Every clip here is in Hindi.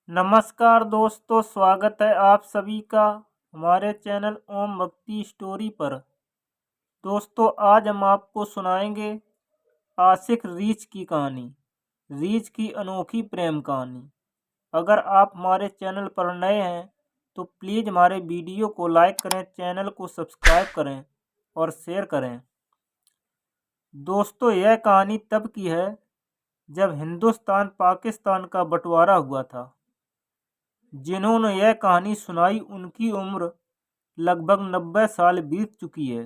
नमस्कार दोस्तों, स्वागत है आप सभी का हमारे चैनल ओम भक्ति स्टोरी पर। दोस्तों, आज हम आपको सुनाएंगे आशिक रीछ की कहानी, रीछ की अनोखी प्रेम कहानी। अगर आप हमारे चैनल पर नए हैं तो प्लीज़ हमारे वीडियो को लाइक करें, चैनल को सब्सक्राइब करें और शेयर करें। दोस्तों, यह कहानी तब की है जब हिंदुस्तान पाकिस्तान का बंटवारा हुआ था। जिन्होंने यह कहानी सुनाई उनकी उम्र लगभग 90 साल बीत चुकी है।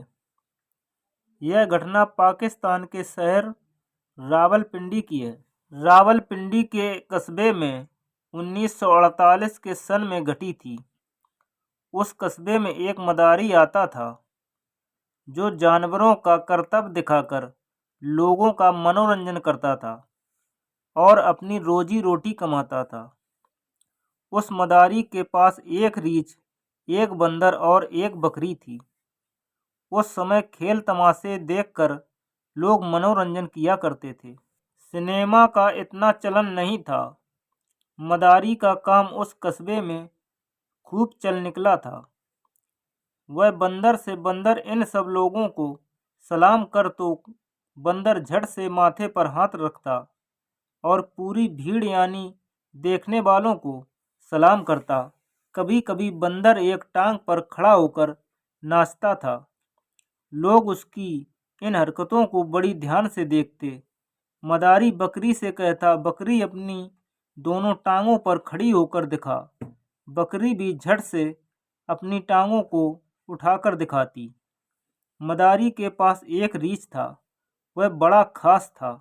यह घटना पाकिस्तान के शहर रावलपिंडी की है। रावलपिंडी के कस्बे में 1948 के सन में घटी थी। उस कस्बे में एक मदारी आता था जो जानवरों का करतब दिखाकर लोगों का मनोरंजन करता था और अपनी रोजी रोटी कमाता था। उस मदारी के पास एक रीछ, एक बंदर और एक बकरी थी। उस समय खेल तमाशे देखकर लोग मनोरंजन किया करते थे। सिनेमा का इतना चलन नहीं था। मदारी का काम उस कस्बे में खूब चल निकला था। वह बंदर से बंदर इन सब लोगों को सलाम कर तो बंदर झट से माथे पर हाथ रखता और पूरी भीड़ यानी देखने वालों को सलाम करता। कभी कभी बंदर एक टांग पर खड़ा होकर नाचता था। लोग उसकी इन हरकतों को बड़ी ध्यान से देखते। मदारी बकरी से कहता, बकरी अपनी दोनों टांगों पर खड़ी होकर दिखा। बकरी भी झट से अपनी टांगों को उठाकर दिखाती। मदारी के पास एक रीछ था। वह बड़ा खास था,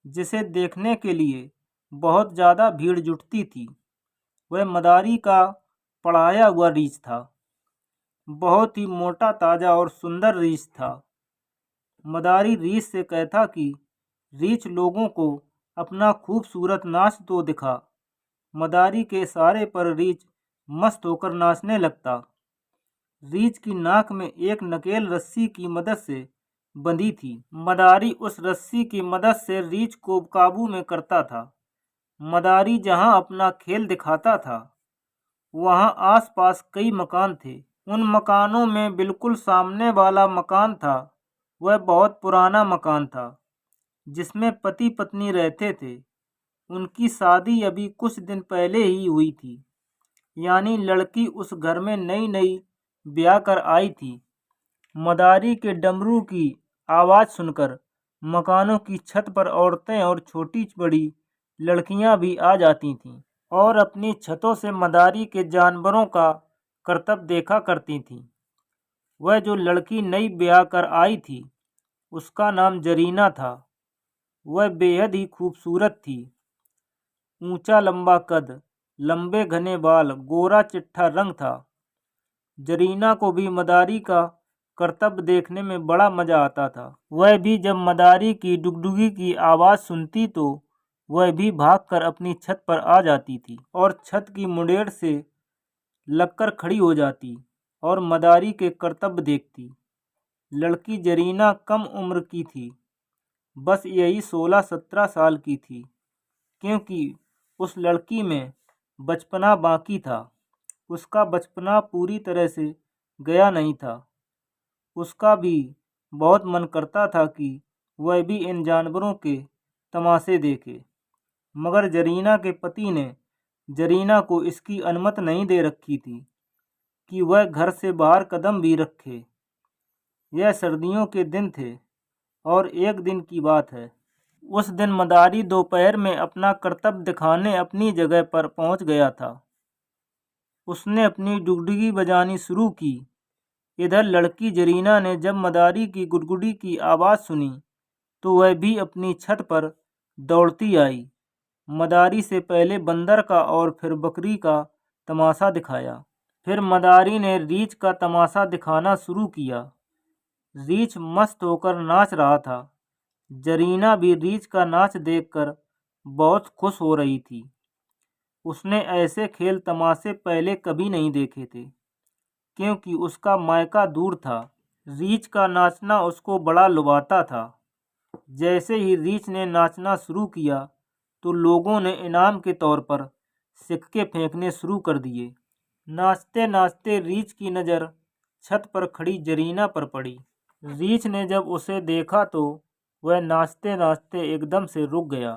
जिसे देखने के लिए बहुत ज़्यादा भीड़ जुटती थी। वह मदारी का पढ़ाया हुआ रीछ था। बहुत ही मोटा, ताज़ा और सुंदर रीछ था। मदारी रीछ से कहता कि रीछ लोगों को अपना खूबसूरत नाच तो दिखा। मदारी के इशारे पर रीछ मस्त होकर नाचने लगता। रीछ की नाक में एक नकेल रस्सी की मदद से बंधी थी। मदारी उस रस्सी की मदद से रीछ को काबू में करता था। मदारी जहां अपना खेल दिखाता था वहां आसपास कई मकान थे। उन मकानों में बिल्कुल सामने वाला मकान था, वह बहुत पुराना मकान था जिसमें पति पत्नी रहते थे। उनकी शादी अभी कुछ दिन पहले ही हुई थी, यानी लड़की उस घर में नई नई ब्याह कर आई थी। मदारी के डमरू की आवाज़ सुनकर मकानों की छत पर औरतें और छोटी बड़ी लड़कियां भी आ जाती थीं और अपनी छतों से मदारी के जानवरों का करतब देखा करती थीं। वह जो लड़की नई ब्याह कर आई थी उसका नाम जरीना था। वह बेहद ही खूबसूरत थी। ऊंचा लंबा कद, लंबे घने बाल, गोरा चिट्ठा रंग था। जरीना को भी मदारी का करतब देखने में बड़ा मजा आता था। वह भी जब मदारी की डुगडुगी की आवाज़ सुनती तो वह भी भागकर अपनी छत पर आ जाती थी और छत की मुंडेर से लगकर खड़ी हो जाती और मदारी के करतब देखती। लड़की जरीना कम उम्र की थी, बस यही 16-17 साल की थी, क्योंकि उस लड़की में बचपना बाकी था। उसका बचपना पूरी तरह से गया नहीं था। उसका भी बहुत मन करता था कि वह भी इन जानवरों के तमाशे देखे, मगर जरीना के पति ने जरीना को इसकी अनुमति नहीं दे रखी थी कि वह घर से बाहर कदम भी रखे। यह सर्दियों के दिन थे और एक दिन की बात है। उस दिन मदारी दोपहर में अपना करतब दिखाने अपनी जगह पर पहुंच गया था। उसने अपनी डुगडुगी बजानी शुरू की। इधर लड़की जरीना ने जब मदारी की गुडगुडी की आवाज़ सुनी तो वह भी अपनी छत पर दौड़ती आई। मदारी से पहले बंदर का और फिर बकरी का तमाशा दिखाया। फिर मदारी ने रीछ का तमाशा दिखाना शुरू किया। रीछ मस्त होकर नाच रहा था। जरीना भी रीछ का नाच देखकर बहुत खुश हो रही थी। उसने ऐसे खेल तमाशे पहले कभी नहीं देखे थे, क्योंकि उसका मायका दूर था। रीछ का नाचना उसको बड़ा लुभाता था। जैसे ही रीछ ने नाचना शुरू किया तो लोगों ने इनाम के तौर पर सिक्के फेंकने शुरू कर दिए। नाचते नाचते रीछ की नज़र छत पर खड़ी जरीना पर पड़ी। रीछ ने जब उसे देखा तो वह नाचते नाचते एकदम से रुक गया।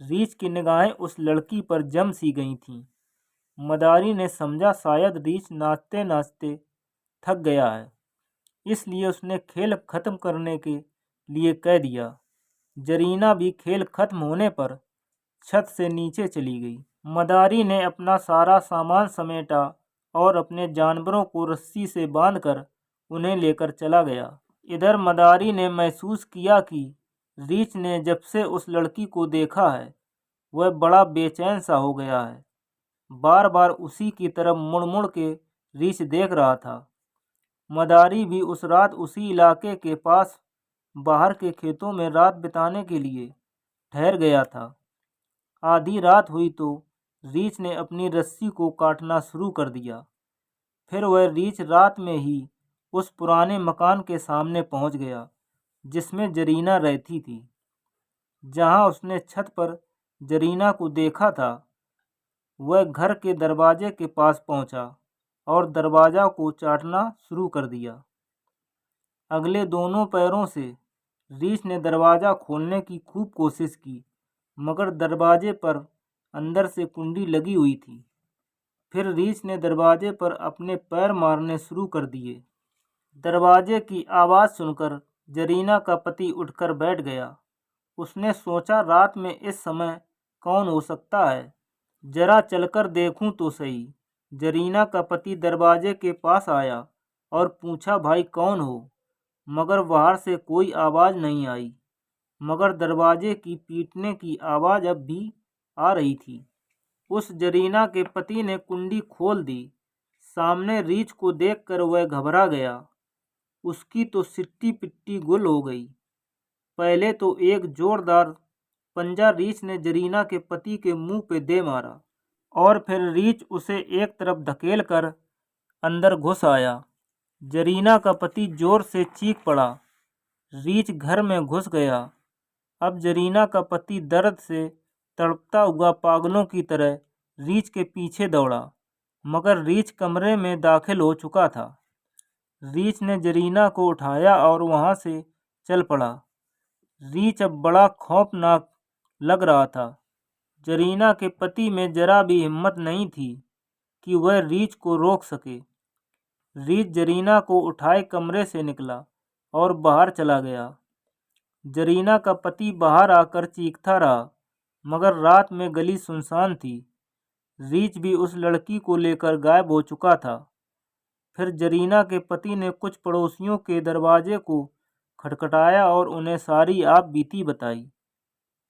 रीछ की निगाहें उस लड़की पर जम सी गई थीं। मदारी ने समझा शायद रीछ नाचते नाचते थक गया है, इसलिए उसने खेल खत्म करने के लिए कह दिया। जरीना भी खेल खत्म होने पर छत से नीचे चली गई। मदारी ने अपना सारा सामान समेटा और अपने जानवरों को रस्सी से बांधकर उन्हें लेकर चला गया। इधर मदारी ने महसूस किया कि रीछ ने जब से उस लड़की को देखा है वह बड़ा बेचैन सा हो गया है। बार बार उसी की तरफ मुड़ मुड़ के रीछ देख रहा था। मदारी भी उस रात उसी इलाके के पास बाहर के खेतों में रात बिताने के लिए ठहर गया था। आधी रात हुई तो रीछ ने अपनी रस्सी को काटना शुरू कर दिया। फिर वह रीछ रात में ही उस पुराने मकान के सामने पहुंच गया जिसमें जरीना रहती थी। जहां उसने छत पर जरीना को देखा था, वह घर के दरवाजे के पास पहुंचा और दरवाजा को चाटना शुरू कर दिया। अगले दोनों पैरों से रीछ ने दरवाजा खोलने की खूब कोशिश की, मगर दरवाजे पर अंदर से कुंडी लगी हुई थी। फिर रीछ ने दरवाजे पर अपने पैर मारने शुरू कर दिए। दरवाजे की आवाज़ सुनकर जरीना का पति उठकर बैठ गया। उसने सोचा, रात में इस समय कौन हो सकता है, जरा चलकर देखूं तो सही। जरीना का पति दरवाजे के पास आया और पूछा, भाई कौन हो? मगर बाहर से कोई आवाज़ नहीं आई, मगर दरवाजे की पीटने की आवाज़ अब भी आ रही थी। उस जरीना के पति ने कुंडी खोल दी। सामने रीछ को देखकर वह घबरा गया। उसकी तो सिट्टी पिट्टी गुल हो गई। पहले तो एक जोरदार पंजा रीछ ने जरीना के पति के मुंह पे दे मारा और फिर रीछ उसे एक तरफ धकेल कर अंदर घुस आया। जरीना का पति जोर से चीख पड़ा। रीछ घर में घुस गया। अब जरीना का पति दर्द से तड़पता हुआ पागलों की तरह रीछ के पीछे दौड़ा, मगर रीछ कमरे में दाखिल हो चुका था। रीछ ने जरीना को उठाया और वहां से चल पड़ा। रीछ अब बड़ा खौफनाक लग रहा था। जरीना के पति में जरा भी हिम्मत नहीं थी कि वह रीछ को रोक सके। रीछ जरीना को उठाए कमरे से निकला और बाहर चला गया। जरीना का पति बाहर आकर चीखता रहा, मगर रात में गली सुनसान थी। रीछ भी उस लड़की को लेकर गायब हो चुका था। फिर जरीना के पति ने कुछ पड़ोसियों के दरवाजे को खटखटाया और उन्हें सारी आप बीती बताई।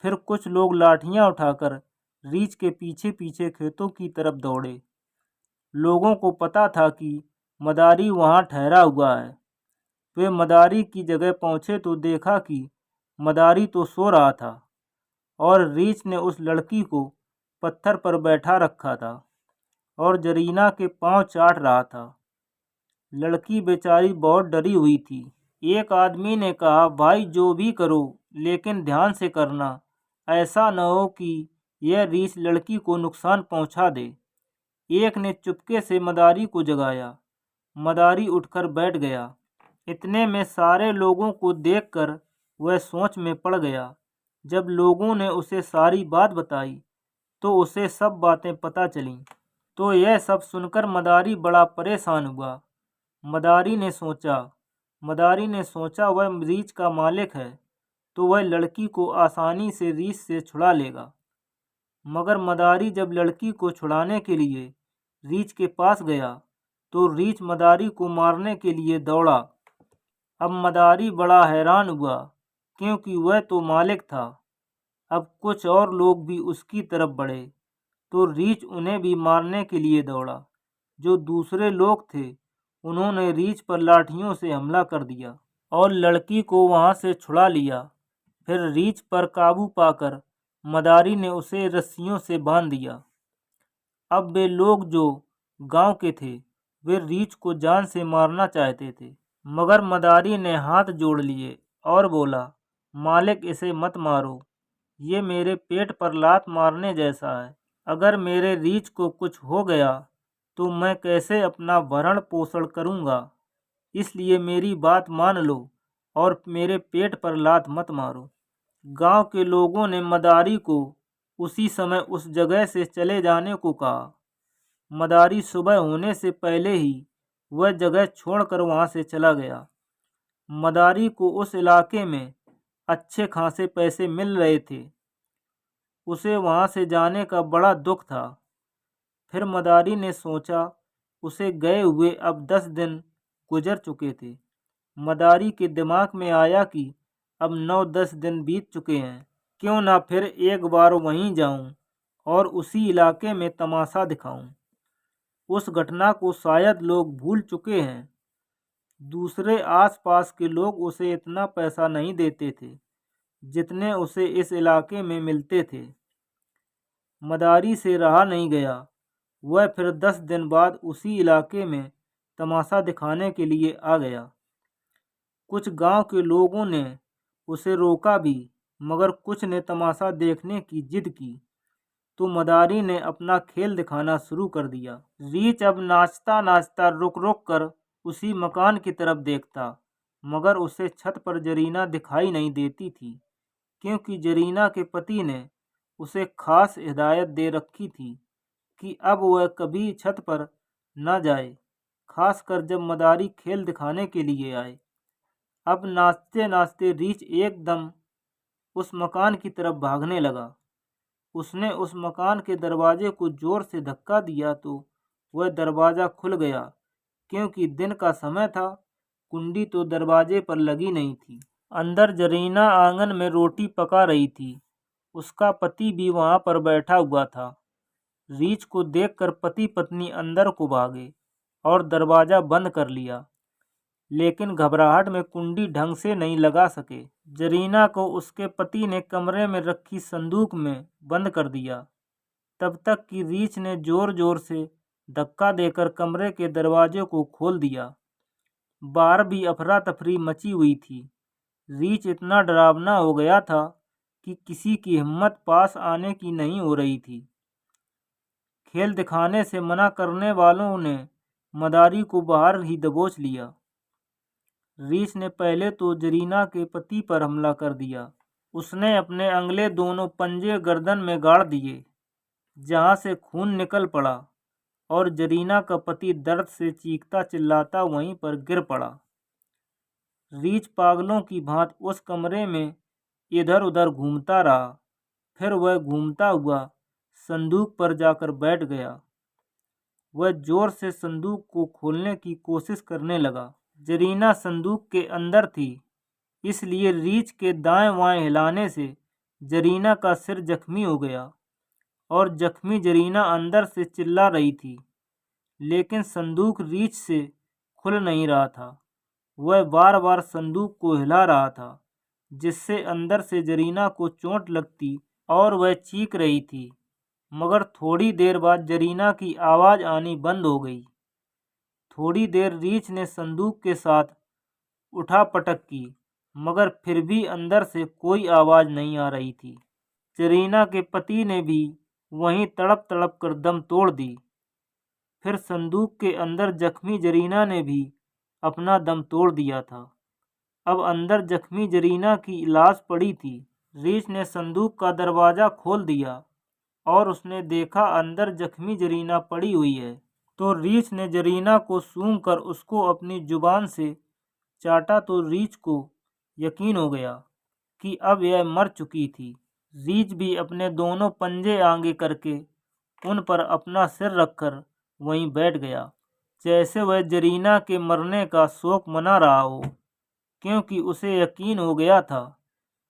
फिर कुछ लोग लाठियां उठाकर रीछ के पीछे पीछे खेतों की तरफ दौड़े। लोगों को पता था कि मदारी वहां ठहरा हुआ है। वे मदारी की जगह पहुंचे तो देखा कि मदारी तो सो रहा था और रीछ ने उस लड़की को पत्थर पर बैठा रखा था और जरीना के पांव चाट रहा था। लड़की बेचारी बहुत डरी हुई थी। एक आदमी ने कहा, भाई जो भी करो लेकिन ध्यान से करना, ऐसा न हो कि यह रीछ लड़की को नुकसान पहुंचा दे। एक ने चुपके से मदारी को जगाया। मदारी उठकर बैठ गया। इतने में सारे लोगों को देखकर वह सोच में पड़ गया। जब लोगों ने उसे सारी बात बताई तो उसे सब बातें पता चलीं। तो यह सब सुनकर मदारी बड़ा परेशान हुआ। मदारी ने सोचा वह रीछ का मालिक है तो वह लड़की को आसानी से रीछ से छुड़ा लेगा। मगर मदारी जब लड़की को छुड़ाने के लिए रीछ के पास गया तो रीछ मदारी को मारने के लिए दौड़ा। अब मदारी बड़ा हैरान हुआ क्योंकि वह तो मालिक था। अब कुछ और लोग भी उसकी तरफ बढ़े तो रीछ उन्हें भी मारने के लिए दौड़ा। जो दूसरे लोग थे उन्होंने रीछ पर लाठियों से हमला कर दिया और लड़की को वहां से छुड़ा लिया। फिर रीछ पर काबू पाकर मदारी ने उसे रस्सियों से बांध दिया। अब वे लोग जो गांव के थे वे रीछ को जान से मारना चाहते थे, मगर मदारी ने हाथ जोड़ लिए और बोला, मालिक इसे मत मारो, ये मेरे पेट पर लात मारने जैसा है। अगर मेरे रीछ को कुछ हो गया तो मैं कैसे अपना भरण पोषण करूँगा। इसलिए मेरी बात मान लो और मेरे पेट पर लात मत मारो। गांव के लोगों ने मदारी को उसी समय उस जगह से चले जाने को कहा। मदारी सुबह होने से पहले ही वह जगह छोड़कर वहां से चला गया। मदारी को उस इलाके में अच्छे खासे पैसे मिल रहे थे। उसे वहां से जाने का बड़ा दुख था। फिर मदारी ने सोचा, उसे गए हुए अब 10 दिन गुजर चुके थे। मदारी के दिमाग में आया कि अब 9-10 दिन बीत चुके हैं, क्यों ना फिर एक बार वहीं जाऊं और उसी इलाके में तमाशा दिखाऊं। उस घटना को शायद लोग भूल चुके हैं। दूसरे आसपास के लोग उसे इतना पैसा नहीं देते थे जितने उसे इस इलाके में मिलते थे। मदारी से रहा नहीं गया। वह फिर 10 दिन बाद उसी इलाके में तमाशा दिखाने के लिए आ गया। कुछ गांव के लोगों ने उसे रोका भी, मगर कुछ ने तमाशा देखने की जिद की तो मदारी ने अपना खेल दिखाना शुरू कर दिया। रीछ अब नाचता नाचता रुक रुक कर उसी मकान की तरफ देखता, मगर उसे छत पर जरीना दिखाई नहीं देती थी, क्योंकि जरीना के पति ने उसे खास हिदायत दे रखी थी कि अब वह कभी छत पर न जाए, खासकर जब मदारी खेल दिखाने के लिए आए। अब नाचते नाचते रीछ एकदम उस मकान की तरफ भागने लगा। उसने उस मकान के दरवाजे को जोर से धक्का दिया तो वह दरवाज़ा खुल गया। क्योंकि दिन का समय था, कुंडी तो दरवाजे पर लगी नहीं थी। अंदर जरीना आंगन में रोटी पका रही थी। उसका पति भी वहां पर बैठा हुआ था। रीछ को देखकर पति पत्नी अंदर को भागे और दरवाज़ा बंद कर लिया, लेकिन घबराहट में कुंडी ढंग से नहीं लगा सके। जरीना को उसके पति ने कमरे में रखी संदूक में बंद कर दिया, तब तक कि रीछ ने जोर जोर से धक्का देकर कमरे के दरवाजे को खोल दिया। बाहर भी अफरा तफरी मची हुई थी। रीछ इतना डरावना हो गया था कि किसी की हिम्मत पास आने की नहीं हो रही थी। खेल दिखाने से मना करने वालों ने मदारी को बाहर ही दबोच लिया। रीछ ने पहले तो जरीना के पति पर हमला कर दिया। उसने अपने अगले दोनों पंजे गर्दन में गाड़ दिए, जहां से खून निकल पड़ा, और जरीना का पति दर्द से चीखता चिल्लाता वहीं पर गिर पड़ा। रीछ पागलों की भांति उस कमरे में इधर उधर घूमता रहा। फिर वह घूमता हुआ संदूक पर जाकर बैठ गया। वह जोर से संदूक को खोलने की कोशिश करने लगा। जरीना संदूक के अंदर थी, इसलिए रीछ के दाएं बाएं हिलाने से जरीना का सिर जख्मी हो गया और जख्मी जरीना अंदर से चिल्ला रही थी, लेकिन संदूक रीछ से खुल नहीं रहा था। वह बार बार संदूक को हिला रहा था, जिससे अंदर से जरीना को चोट लगती और वह चीख रही थी। मगर थोड़ी देर बाद जरीना की आवाज़ आनी बंद हो गई। थोड़ी देर रीछ ने संदूक के साथ उठापटक की, मगर फिर भी अंदर से कोई आवाज़ नहीं आ रही थी। जरीना के पति ने भी वहीं तड़प तड़प कर दम तोड़ दी। फिर संदूक के अंदर जख्मी जरीना ने भी अपना दम तोड़ दिया था। अब अंदर जख्मी जरीना की लाश पड़ी थी। रीछ ने संदूक का दरवाज़ा खोल दिया और उसने देखा अंदर जख्मी जरीना पड़ी हुई है। तो रीछ ने जरीना को सूंघ कर उसको अपनी जुबान से चाटा तो रीछ को यकीन हो गया कि अब यह मर चुकी थी। रीछ भी अपने दोनों पंजे आगे करके उन पर अपना सिर रखकर वहीं बैठ गया, जैसे वह जरीना के मरने का शोक मना रहा हो, क्योंकि उसे यकीन हो गया था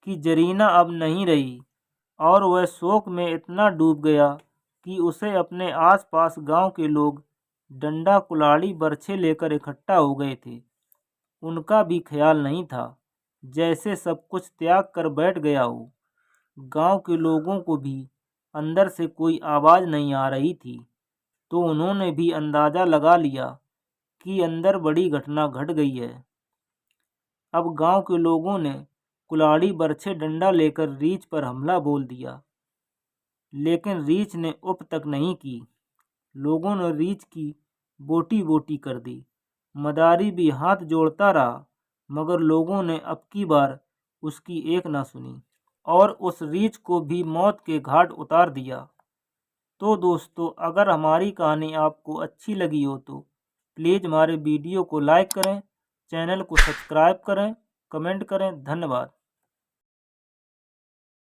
कि जरीना अब नहीं रही। और वह शोक में इतना डूब गया कि उसे अपने आसपास गांव के लोग डंडा कुल्हाड़ी बरछे लेकर इकट्ठा हो गए थे। उनका भी ख्याल नहीं था, जैसे सब कुछ त्याग कर बैठ गया हो। गांव के लोगों को भी अंदर से कोई आवाज़ नहीं आ रही थी, तो उन्होंने भी अंदाज़ा लगा लिया कि अंदर बड़ी घटना घट गई है। अब गांव के लोगों ने कुल्हाड़ी बरछे डंडा लेकर रीछ पर हमला बोल दिया। लेकिन रीछ ने उप तक नहीं की। लोगों ने रीछ की बोटी बोटी कर दी। मदारी भी हाथ जोड़ता रहा, मगर लोगों ने अब की बार उसकी एक ना सुनी और उस रीछ को भी मौत के घाट उतार दिया। तो दोस्तों, अगर हमारी कहानी आपको अच्छी लगी हो तो प्लीज़ हमारे वीडियो को लाइक करें, चैनल को सब्सक्राइब करें, कमेंट करें। धन्यवाद।